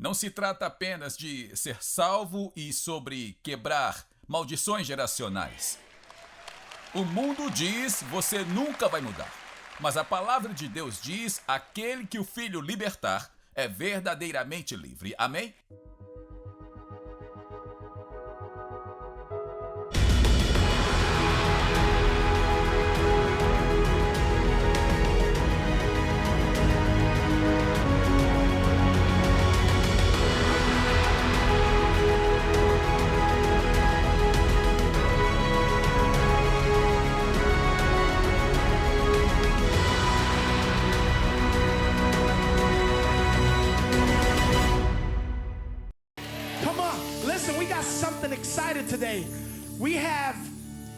Não se trata apenas de ser salvo e sobre quebrar maldições geracionais. O mundo diz, você nunca vai mudar. Mas a palavra de Deus diz, aquele que o Filho libertar é verdadeiramente livre. Amém? Excited today. We have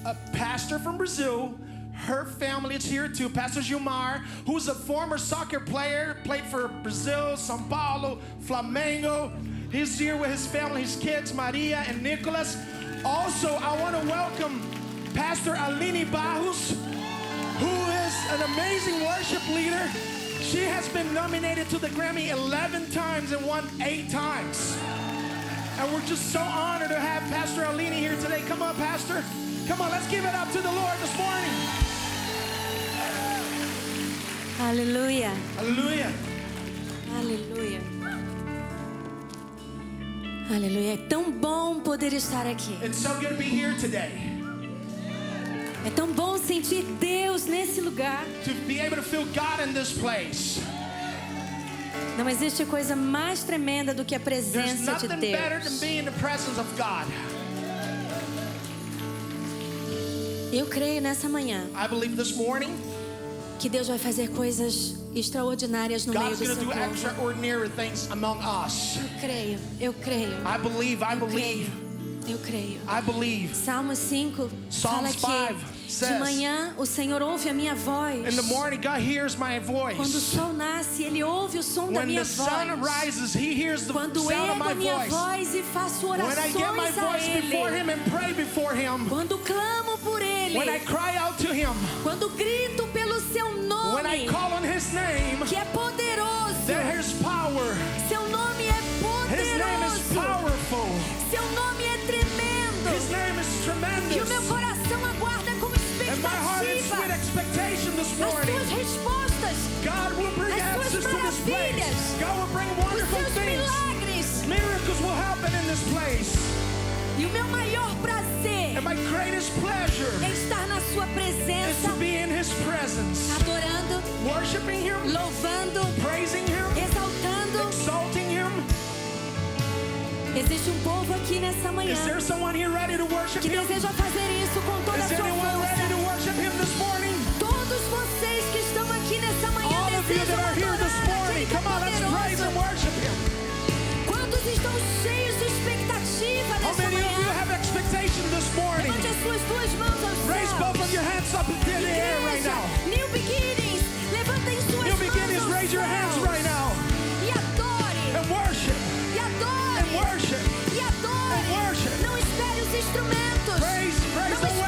a pastor from Brazil. Her family is here too. Pastor Gilmar, who's a former soccer player, played for Brazil, São Paulo, Flamengo. He's here with his family, his kids, Maria and Nicholas. Also, I want to welcome Pastor Aline Barros, who is an amazing worship leader. She has been nominated to the Grammy 11 times and won 8 times. And we're just so honored to have Pastor Aline here today. Come on, Pastor. Come on, let's give it up to the Lord this morning. Aleluia. Hallelujah. Aleluia. Aleluia. É tão bom poder estar aqui. It's so good to be here today. É tão bom sentir Deus nesse lugar. To be able to feel God in this place. Não existe coisa mais tremenda do que a There's presença de nothing better than Deus. being in the presence of God. Eu creio nessa manhã I believe this morning que Deus vai fazer coisas extraordinárias no meio God's do going seu to do povo. extraordinary things among us. Eu creio. I believe. Eu creio. I believe. Salmo 5 fala Psalms 5 que de says, manhã o Senhor ouve a minha voz. in the morning God hears my Quando o voice. sol nasce, Ele ouve o som da When minha the sun voz. rises, He hears the Quando sound of ergo my a minha voice. voz e faço When I orações get my a voice before Ele. Him and pray before Him. Quando clamo por Ele. When I cry out to Him. Quando grito pelo Seu When I nome, call on His name. que é poderoso. There's power. Seu nome é His name is poderoso. powerful. Seu nome é tremendo. His name is Que o meu tremendous. coração aguarda com And my heart is with expectativa expectation this as morning. Suas respostas, God will bring as Suas answers to this place. maravilhas, God will bring os wonderful Seus things. milagres. Miracles will happen in this place. E o meu maior prazer And my greatest pleasure é estar na Sua is presença, to be in His presence. adorando, Worshiping Him, louvando, praising Him, exaltando. exalting Him. Existe um povo aqui nessa manhã Is there someone here ready to worship que Him? deseja fazer isso com toda a Is sua anyone ready to força. worship Him this morning? Todos vocês que estão aqui nessa manhã All of you that desejam are here this adorar morning, aquele que é come on, let's praise and poderoso. worship Him. Quantos estão cheios de expectativa How nessa many of you manhã? have expectation this morning? Levante as suas duas mãos aos Raise both of céus. your hands up into the air right Igreja, now. New Beginnings, levantem suas New mãos beginnings, aos raise your hands céus. right now. E adore, And worship, e adore, and worship, e adore. and worship. Não espere os instrumentos. Praise Não the espere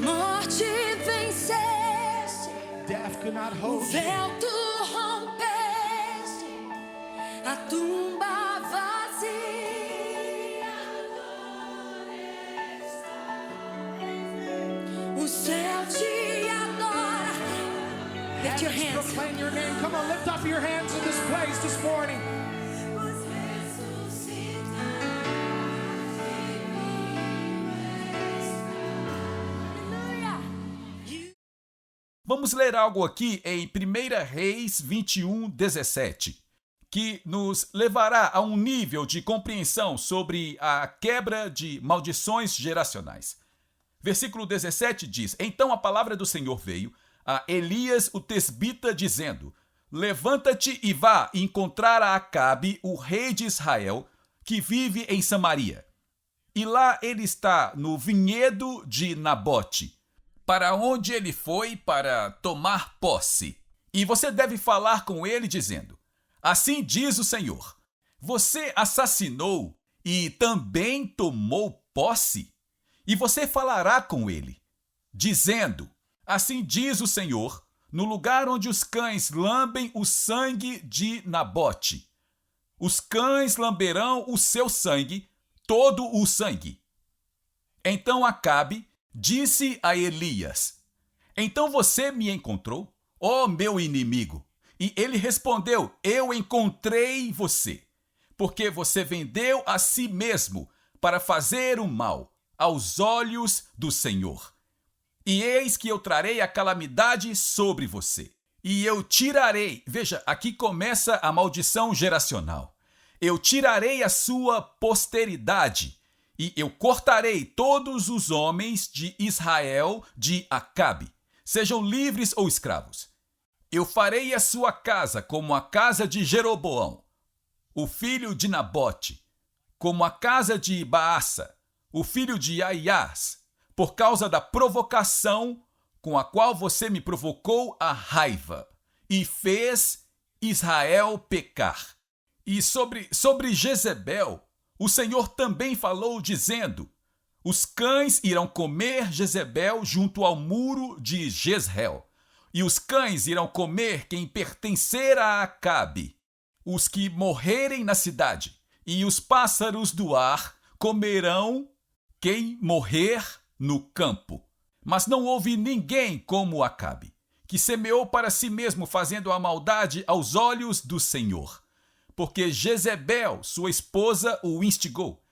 morte venceste, Death could not o hold you. véu tu rompeste, a tumba vazia. O céu te adora. Lift your hands. Proclaim your name. Come on, lift up your hands in this place this morning. Vamos ler algo aqui em 1 Reis 21:17, que nos levará a um nível de compreensão sobre a quebra de maldições geracionais. Versículo 17 diz: Então a palavra do Senhor veio a Elias o tesbita, dizendo: Levanta-te e vá encontrar a Acabe, o rei de Israel, que vive em Samaria. E lá ele está no vinhedo de Nabote, para onde ele foi para tomar posse. E você deve falar com ele dizendo: Assim diz o Senhor, você assassinou e também tomou posse? E você falará com ele, dizendo: Assim diz o Senhor, no lugar onde os cães lambem o sangue de Nabote, os cães lamberão o seu sangue, todo o sangue. Então Acabe disse a Elias: Então você me encontrou, ó meu inimigo? E ele respondeu: Eu encontrei você, porque você vendeu a si mesmo para fazer o mal aos olhos do Senhor. E eis que eu trarei a calamidade sobre você. E eu tirarei, veja, aqui começa a maldição geracional. Eu tirarei a sua posteridade, e eu cortarei todos os homens de Israel de Acabe, sejam livres ou escravos. Eu farei a sua casa como a casa de Jeroboão, o filho de Nabote, como a casa de Baasa, o filho de Aias, por causa da provocação com a qual você me provocou a raiva e fez Israel pecar. E sobre Jezebel, o Senhor também falou dizendo: Os cães irão comer Jezebel junto ao muro de Jezreel, e os cães irão comer quem pertencer a Acabe, os que morrerem na cidade, e os pássaros do ar comerão quem morrer no campo. Mas não houve ninguém como Acabe, que semeou para si mesmo fazendo a maldade aos olhos do Senhor, porque Jezebel, sua esposa, o instigou.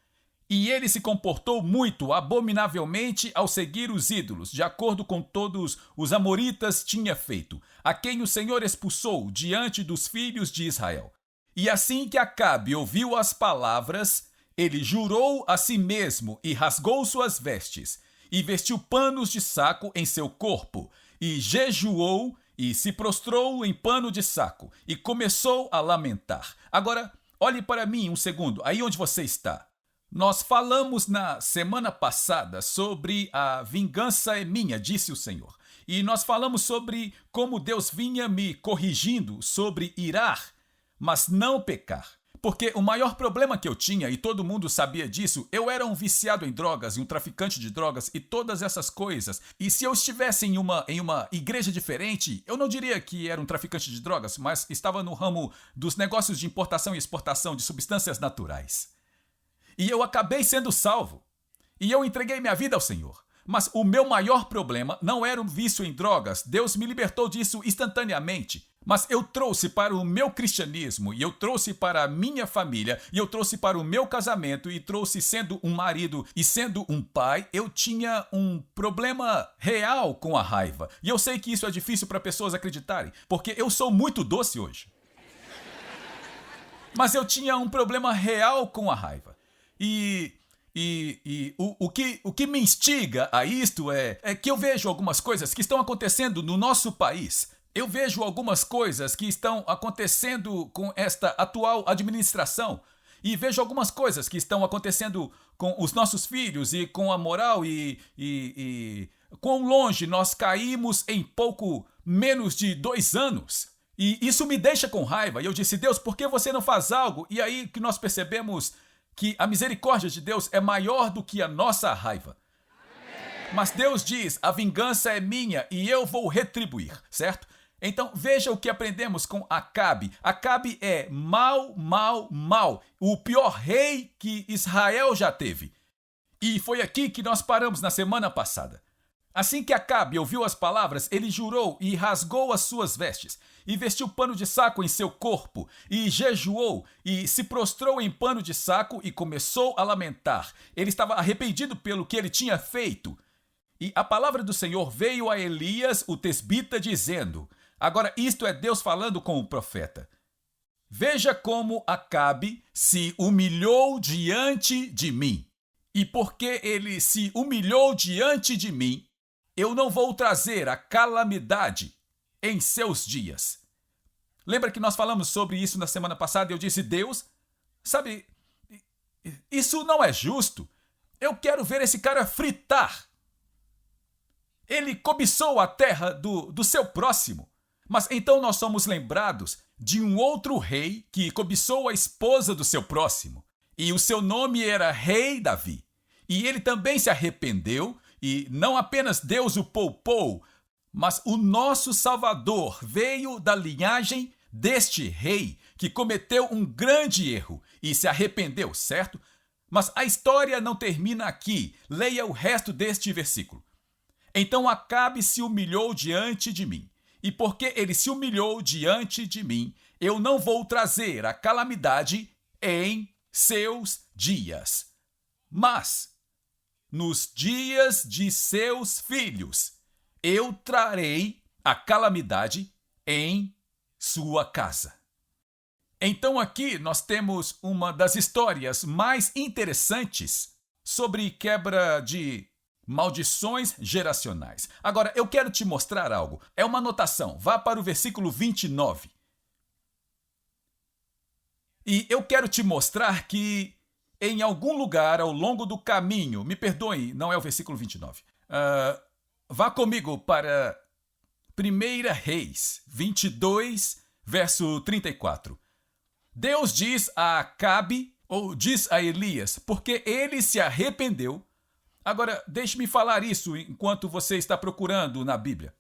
E ele se comportou muito abominavelmente ao seguir os ídolos, de acordo com todos os amoritas tinha feito, a quem o Senhor expulsou diante dos filhos de Israel. E assim que Acabe ouviu as palavras, ele jurou a si mesmo e rasgou suas vestes, e vestiu panos de saco em seu corpo, e jejuou e se prostrou em pano de saco, e começou a lamentar. Agora, olhe para mim um segundo, aí onde você está. Nós falamos na semana passada sobre a vingança é minha, disse o Senhor. E nós falamos sobre como Deus vinha me corrigindo sobre irar, mas não pecar. Porque o maior problema que eu tinha, e todo mundo sabia disso, eu era um viciado em drogas e um traficante de drogas e todas essas coisas. E se eu estivesse em uma igreja diferente, eu não diria que era um traficante de drogas, mas estava no ramo dos negócios de importação e exportação de substâncias naturais. E eu acabei sendo salvo. E eu entreguei minha vida ao Senhor. Mas o meu maior problema não era o vício em drogas. Deus me libertou disso instantaneamente. Mas eu trouxe para o meu cristianismo, e eu trouxe para a minha família, e eu trouxe para o meu casamento, e trouxe sendo um marido e sendo um pai, eu tinha um problema real com a raiva. E eu sei que isso é difícil para pessoas acreditarem, porque eu sou muito doce hoje. Mas eu tinha um problema real com a raiva. O que me instiga a isto é que eu vejo algumas coisas que estão acontecendo no nosso país. Eu vejo algumas coisas que estão acontecendo com esta atual administração. E vejo algumas coisas que estão acontecendo com os nossos filhos e com a moral e quão longe nós caímos em pouco menos de 2 anos. E isso me deixa com raiva. E eu disse: Deus, por que você não faz algo? E aí que nós percebemos que a misericórdia de Deus é maior do que a nossa raiva. Mas Deus diz, a vingança é minha e eu vou retribuir, certo? Então veja o que aprendemos com Acabe. Acabe é mau, o pior rei que Israel já teve. E foi aqui que nós paramos na semana passada. Assim que Acabe ouviu as palavras, ele jurou e rasgou as suas vestes, e vestiu pano de saco em seu corpo, e jejuou, e se prostrou em pano de saco e começou a lamentar. Ele estava arrependido pelo que ele tinha feito. E a palavra do Senhor veio a Elias, o tesbita, dizendo... Agora, isto é Deus falando com o profeta. Veja como Acabe se humilhou diante de mim. E porque ele se humilhou diante de mim, eu não vou trazer a calamidade em seus dias. Lembra que nós falamos sobre isso na semana passada e eu disse, Deus, sabe, isso não é justo. Eu quero ver esse cara fritar. Ele cobiçou a terra do seu próximo. Mas então nós somos lembrados de um outro rei que cobiçou a esposa do seu próximo. E o seu nome era Rei Davi. E ele também se arrependeu, e não apenas Deus o poupou, mas o nosso Salvador veio da linhagem deste rei que cometeu um grande erro e se arrependeu, certo? Mas a história não termina aqui. Leia o resto deste versículo. Então Acabe se humilhou diante de mim. E porque ele se humilhou diante de mim, eu não vou trazer a calamidade em seus dias. Mas, nos dias de seus filhos, eu trarei a calamidade em sua casa. Então aqui nós temos uma das histórias mais interessantes sobre quebra de maldições geracionais. Agora, eu quero te mostrar algo. É uma anotação. Vá para o versículo 29. E eu quero te mostrar que em algum lugar ao longo do caminho, me perdoe, não é o versículo 29. Vá comigo para 1 Reis 22, verso 34. Deus diz a Acabe, ou diz a Elias, porque ele se arrependeu. Agora, deixe-me falar isso enquanto você está procurando na Bíblia.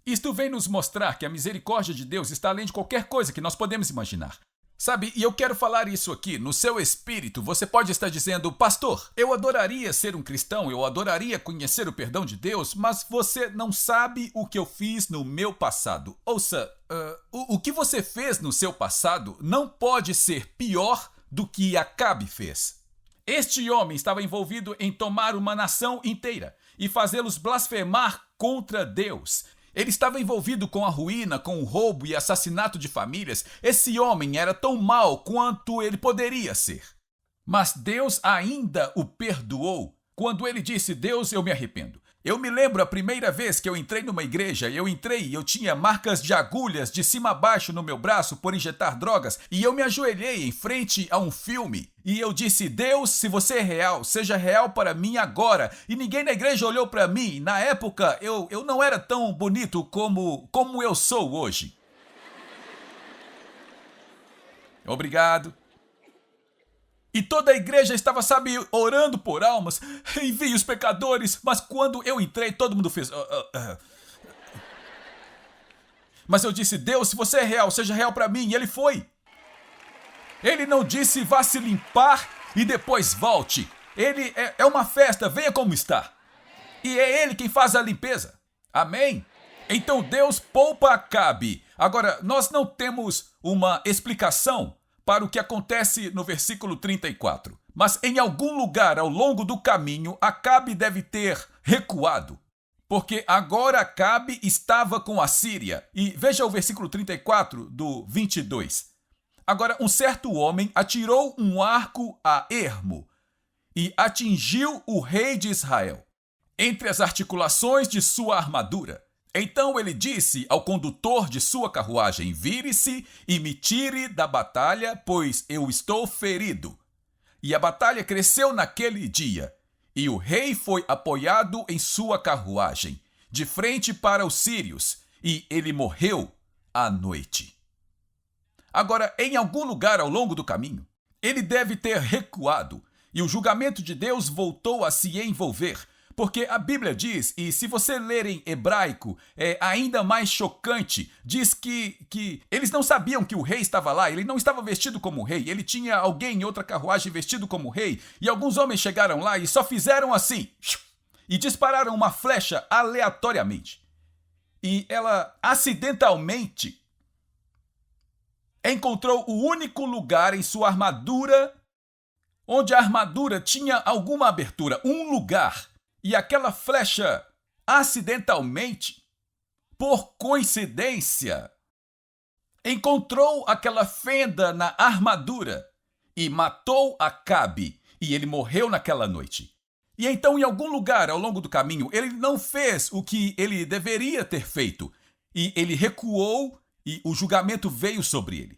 Isto vem nos mostrar que a misericórdia de Deus está além de qualquer coisa que nós podemos imaginar. Sabe, e eu quero falar isso aqui, no seu espírito, você pode estar dizendo, pastor, eu adoraria ser um cristão, eu adoraria conhecer o perdão de Deus, mas você não sabe o que eu fiz no meu passado. Ouça, o que você fez no seu passado não pode ser pior do que Acabe fez. Este homem estava envolvido em tomar uma nação inteira e fazê-los blasfemar contra Deus. Ele estava envolvido com a ruína, com o roubo e assassinato de famílias. Esse homem era tão mau quanto ele poderia ser. Mas Deus ainda o perdoou quando ele disse, Deus, eu me arrependo. Eu me lembro a primeira vez que eu entrei numa igreja, eu tinha marcas de agulhas de cima a baixo no meu braço por injetar drogas, e eu me ajoelhei em frente a um filme, e eu disse, Deus, se você é real, seja real para mim agora. E ninguém na igreja olhou para mim. Na época, eu não era tão bonito como eu sou hoje. Obrigado. E toda a igreja estava, orando por almas, envie os pecadores, mas quando eu entrei, todo mundo fez... Mas eu disse, Deus, se você é real, seja real para mim, e ele foi. Ele não disse, vá se limpar e depois volte. Ele é uma festa, venha como está. E é ele quem faz a limpeza. Amém? Então Deus poupa Acabe. Agora, nós não temos uma explicação para o que acontece no versículo 34. Mas em algum lugar ao longo do caminho, Acabe deve ter recuado. Porque agora Acabe estava com a Síria. E veja o versículo 34 do 22. Agora, um certo homem atirou um arco a ermo e atingiu o rei de Israel, entre as articulações de sua armadura. Então ele disse ao condutor de sua carruagem, vire-se e me tire da batalha, pois eu estou ferido. E a batalha cresceu naquele dia, e o rei foi apoiado em sua carruagem, de frente para os sírios, e ele morreu à noite. Agora, em algum lugar ao longo do caminho, ele deve ter recuado, e o julgamento de Deus voltou a se envolver, Porque a Bíblia diz, e se você ler em hebraico, é ainda mais chocante, diz que eles não sabiam que o rei estava lá, ele não estava vestido como rei, ele tinha alguém em outra carruagem vestido como rei, e alguns homens chegaram lá e só fizeram assim, e dispararam uma flecha aleatoriamente. E ela acidentalmente encontrou o único lugar em sua armadura onde a armadura tinha alguma abertura, um lugar. E aquela flecha, acidentalmente, por coincidência, encontrou aquela fenda na armadura e matou Acabe. E ele morreu naquela noite. E então, em algum lugar ao longo do caminho, ele não fez o que ele deveria ter feito. E ele recuou e o julgamento veio sobre ele.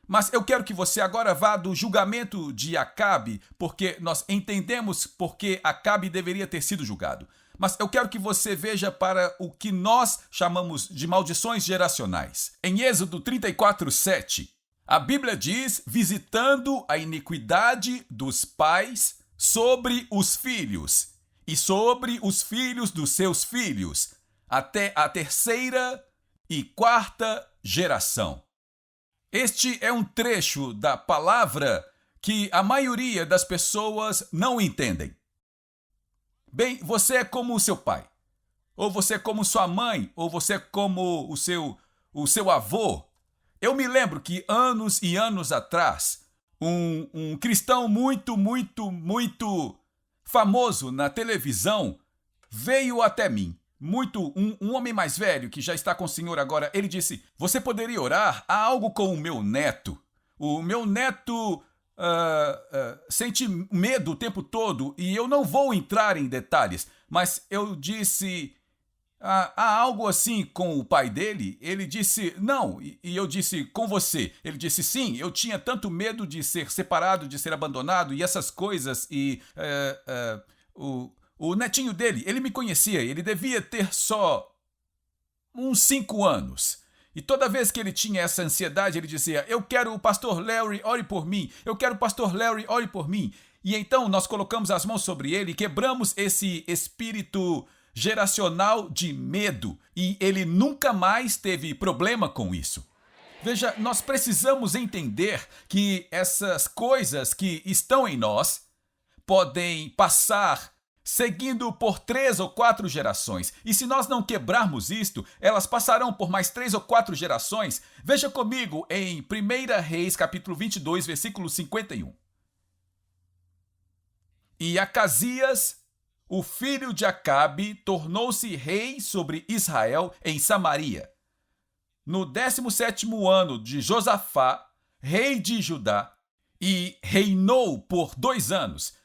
Mas eu quero que você agora vá do julgamento de Acabe, porque nós entendemos porque Acabe deveria ter sido julgado. Mas eu quero que você veja para o que nós chamamos de maldições geracionais. Em Êxodo 34:7, a Bíblia diz, visitando a iniquidade dos pais sobre os filhos, e sobre os filhos dos seus filhos, até a 3ª e 4ª geração. Este é um trecho da palavra que a maioria das pessoas não entendem. Bem, você é como o seu pai, ou você é como sua mãe, ou você é como o seu avô. Eu me lembro que anos e anos atrás, um cristão muito famoso na televisão veio até mim. Um homem mais velho, que já está com o Senhor agora, ele disse, você poderia orar? Há algo com o meu neto. O meu neto sente medo o tempo todo e eu não vou entrar em detalhes, mas eu disse, há algo assim com o pai dele? Ele disse, não. E eu disse, com você? Ele disse, sim, eu tinha tanto medo de ser separado, de ser abandonado e essas coisas e o netinho dele, ele me conhecia, ele devia ter só uns 5 anos. E toda vez que ele tinha essa ansiedade, ele dizia, eu quero o pastor Larry, ore por mim. Eu quero o pastor Larry, ore por mim. E então nós colocamos as mãos sobre ele e quebramos esse espírito geracional de medo. E ele nunca mais teve problema com isso. Veja, nós precisamos entender que essas coisas que estão em nós podem passar seguindo por 3 ou 4 gerações. E se nós não quebrarmos isto, elas passarão por mais 3 ou 4 gerações. Veja comigo em 1 Reis, capítulo 22, versículo 51. E Acasias, o filho de Acabe, tornou-se rei sobre Israel em Samaria. No 17º ano de Josafá, rei de Judá, e reinou por 2 anos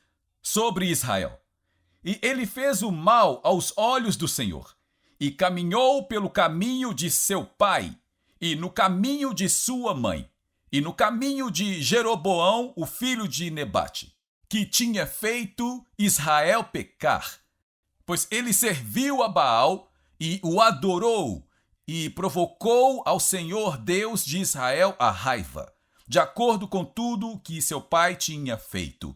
sobre Israel. E ele fez o mal aos olhos do Senhor, e caminhou pelo caminho de seu pai, e no caminho de sua mãe, e no caminho de Jeroboão, o filho de Nebate, que tinha feito Israel pecar. Pois ele serviu a Baal e o adorou, e provocou ao Senhor Deus de Israel a raiva, de acordo com tudo que seu pai tinha feito.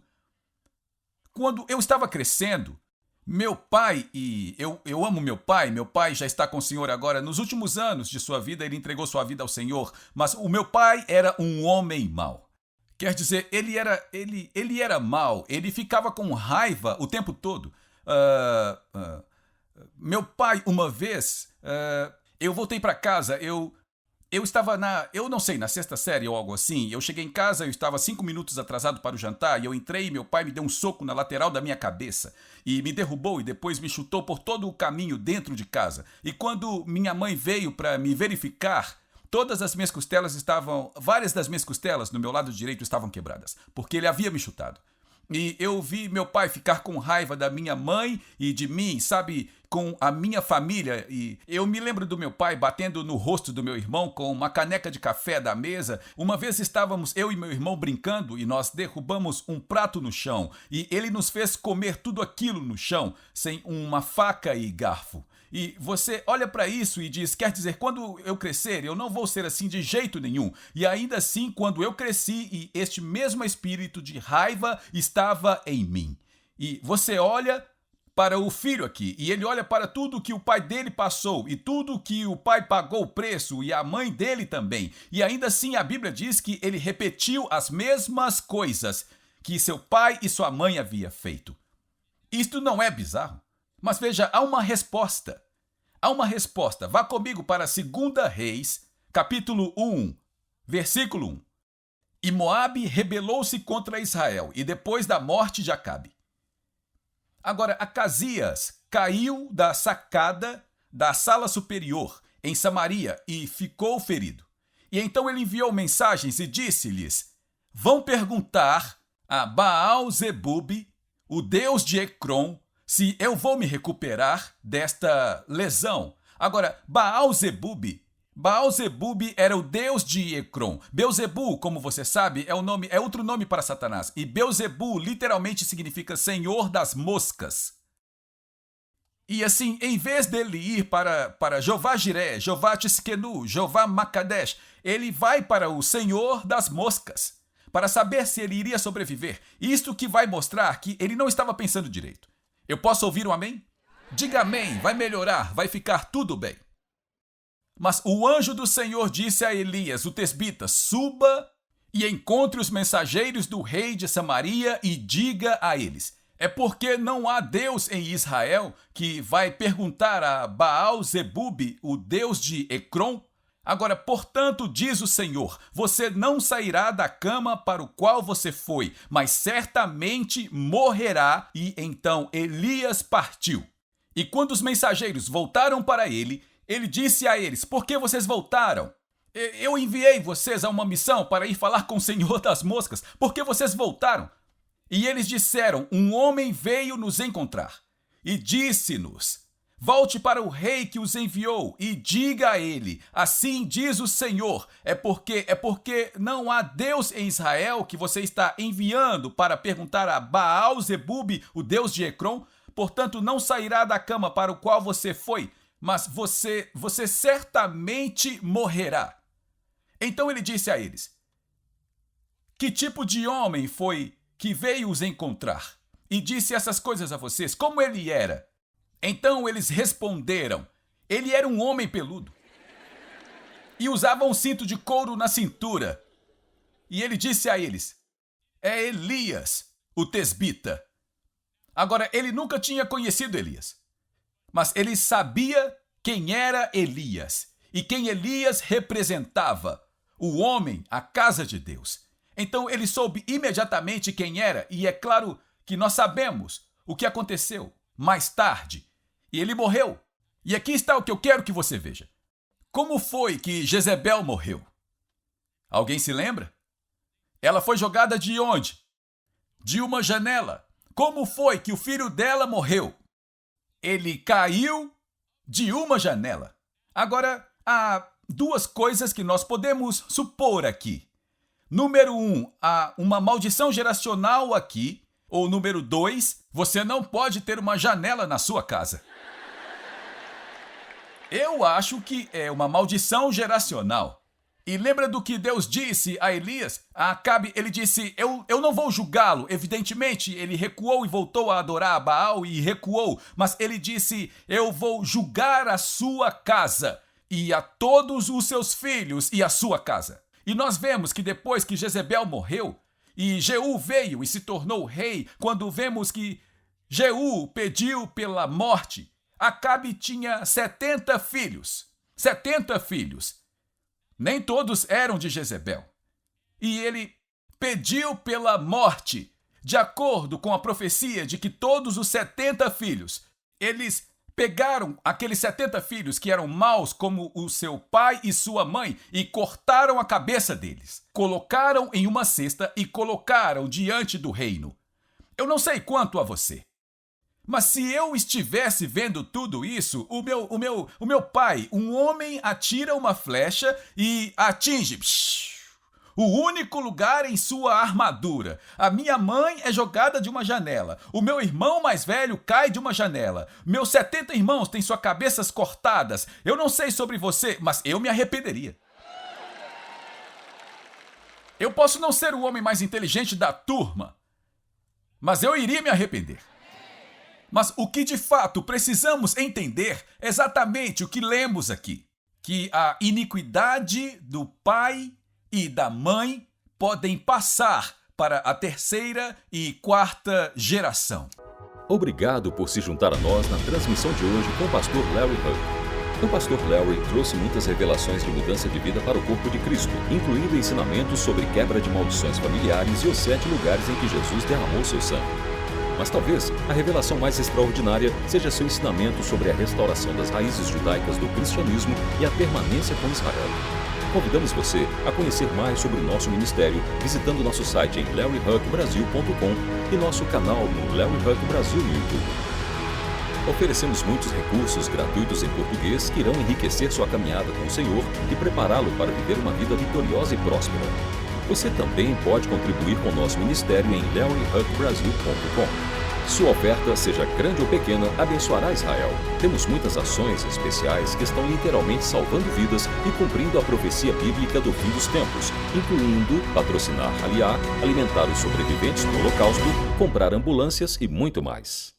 Quando eu estava crescendo, meu pai, e eu amo meu pai já está com o Senhor agora. Nos últimos anos de sua vida, ele entregou sua vida ao Senhor, mas o meu pai era um homem mau. Quer dizer, ele era mau, ele ficava com raiva o tempo todo. Meu pai, uma vez, eu voltei para casa, eu estava na 6ª série ou algo assim. Eu cheguei em casa, eu estava 5 minutos atrasado para o jantar e eu entrei e meu pai me deu um soco na lateral da minha cabeça e me derrubou e depois me chutou por todo o caminho dentro de casa. E quando minha mãe veio para me verificar, várias das minhas costelas no meu lado direito estavam quebradas, porque ele havia me chutado. E eu vi meu pai ficar com raiva da minha mãe e de mim, sabe, com a minha família. E eu me lembro do meu pai batendo no rosto do meu irmão com uma caneca de café da mesa. Uma vez estávamos eu e meu irmão brincando e nós derrubamos um prato no chão. E ele nos fez comer tudo aquilo no chão, sem uma faca e garfo. E você olha para isso e diz, quer dizer, quando eu crescer, eu não vou ser assim de jeito nenhum. E ainda assim, quando eu cresci e este mesmo espírito de raiva estava em mim. E você olha para o filho aqui, e ele olha para tudo que o pai dele passou, e tudo que o pai pagou o preço, e a mãe dele também. E ainda assim a Bíblia diz que ele repetiu as mesmas coisas que seu pai e sua mãe haviam feito. Isto não é bizarro? Mas veja, há uma resposta. Há uma resposta. Vá comigo para 2 Reis, capítulo 1, versículo 1. E Moabe rebelou-se contra Israel, e depois da morte de Acabe. Agora, Acasias caiu da sacada da sala superior em Samaria e ficou ferido. E então ele enviou mensagens e disse-lhes: vão perguntar a Baal-zebub, o deus de Ecrom, se eu vou me recuperar desta lesão. Agora, Baal-zebub era o deus de Ecrom. Beuzebu, como você sabe, é outro nome para Satanás. E Beuzebu literalmente significa Senhor das Moscas. E assim, em vez dele ir para Jeová Jiré, Jeová Tiskenu, Jeová Makadesh, ele vai para o Senhor das Moscas, para saber se ele iria sobreviver. Isto que vai mostrar que ele não estava pensando direito. Eu posso ouvir um amém? Diga amém, vai melhorar, vai ficar tudo bem. Mas o anjo do Senhor disse a Elias, o tesbita: suba e encontre os mensageiros do rei de Samaria e diga a eles: é porque não há Deus em Israel que vai perguntar a Baal-zebub, o deus de Ecrom? Agora, portanto, diz o Senhor, você não sairá da cama para o qual você foi, mas certamente morrerá. E então Elias partiu. E quando os mensageiros voltaram para ele, ele disse a eles: por que vocês voltaram? Eu enviei vocês a uma missão para ir falar com o Senhor das Moscas. Por que vocês voltaram? E eles disseram: um homem veio nos encontrar e disse-nos: volte para o rei que os enviou e diga a ele: assim diz o Senhor, é porque não há Deus em Israel que você está enviando para perguntar a Baal-zebub, o deus de Ecrom? Portanto, não sairá da cama para o qual você foi, mas você certamente morrerá. Então ele disse a eles: que tipo de homem foi que veio os encontrar e disse essas coisas a vocês? Como ele era? Então eles responderam: ele era um homem peludo e usava um cinto de couro na cintura. E ele disse a eles: é Elias, o tesbita. Agora, ele nunca tinha conhecido Elias, mas ele sabia quem era Elias e quem Elias representava: o homem, a casa de Deus. Então ele soube imediatamente quem era, e é claro que nós sabemos o que aconteceu mais tarde. E ele morreu. E aqui está o que eu quero que você veja. Como foi que Jezebel morreu? Alguém se lembra? Ela foi jogada de onde? De uma janela. Como foi que o filho dela morreu? Ele caiu de uma janela. Agora, há duas coisas que nós podemos supor aqui. Número 1, há uma maldição geracional aqui. Ou número 2, você não pode ter uma janela na sua casa. Eu acho que é uma maldição geracional. E lembra do que Deus disse a Elias? A Acabe, ele disse: eu não vou julgá-lo. Evidentemente, ele recuou e voltou a adorar a Baal e recuou. Mas ele disse: eu vou julgar a sua casa e a todos os seus filhos e a sua casa. E nós vemos que depois que Jezebel morreu e Jeú veio e se tornou rei, quando vemos que Jeú pediu pela morte, Acabe tinha 70 filhos. 70 filhos. Nem todos eram de Jezebel. E ele pediu pela morte, de acordo com a profecia de que todos os 70 filhos, eles pegaram aqueles 70 filhos que eram maus como o seu pai e sua mãe e cortaram a cabeça deles. Colocaram em uma cesta e colocaram diante do reino. Eu não sei quanto a você, mas se eu estivesse vendo tudo isso, o meu pai, um homem, atira uma flecha e atinge o único lugar em sua armadura. A minha mãe é jogada de uma janela. O meu irmão mais velho cai de uma janela. Meus 70 irmãos têm suas cabeças cortadas. Eu não sei sobre você, mas eu me arrependeria. Eu posso não ser o homem mais inteligente da turma, mas eu iria me arrepender. Mas o que de fato precisamos entender é exatamente o que lemos aqui: que a iniquidade do pai e da mãe podem passar para a terceira e quarta geração. Obrigado por se juntar a nós na transmissão de hoje com o pastor Larry Hug. O pastor Larry trouxe muitas revelações de mudança de vida para o corpo de Cristo, incluindo ensinamentos sobre quebra de maldições familiares e os 7 lugares em que Jesus derramou seu sangue. Mas talvez a revelação mais extraordinária seja seu ensinamento sobre a restauração das raízes judaicas do cristianismo e a permanência com Israel. Convidamos você a conhecer mais sobre o nosso ministério visitando nosso site em larryhugbrasil.com e nosso canal no Larry Hug Brasil no YouTube. Oferecemos muitos recursos gratuitos em português que irão enriquecer sua caminhada com o Senhor e prepará-lo para viver uma vida vitoriosa e próspera. Você também pode contribuir com o nosso ministério em larryhugbrasil.com. Sua oferta, seja grande ou pequena, abençoará Israel. Temos muitas ações especiais que estão literalmente salvando vidas e cumprindo a profecia bíblica do fim dos tempos, incluindo patrocinar Aliá, alimentar os sobreviventes do Holocausto, comprar ambulâncias e muito mais.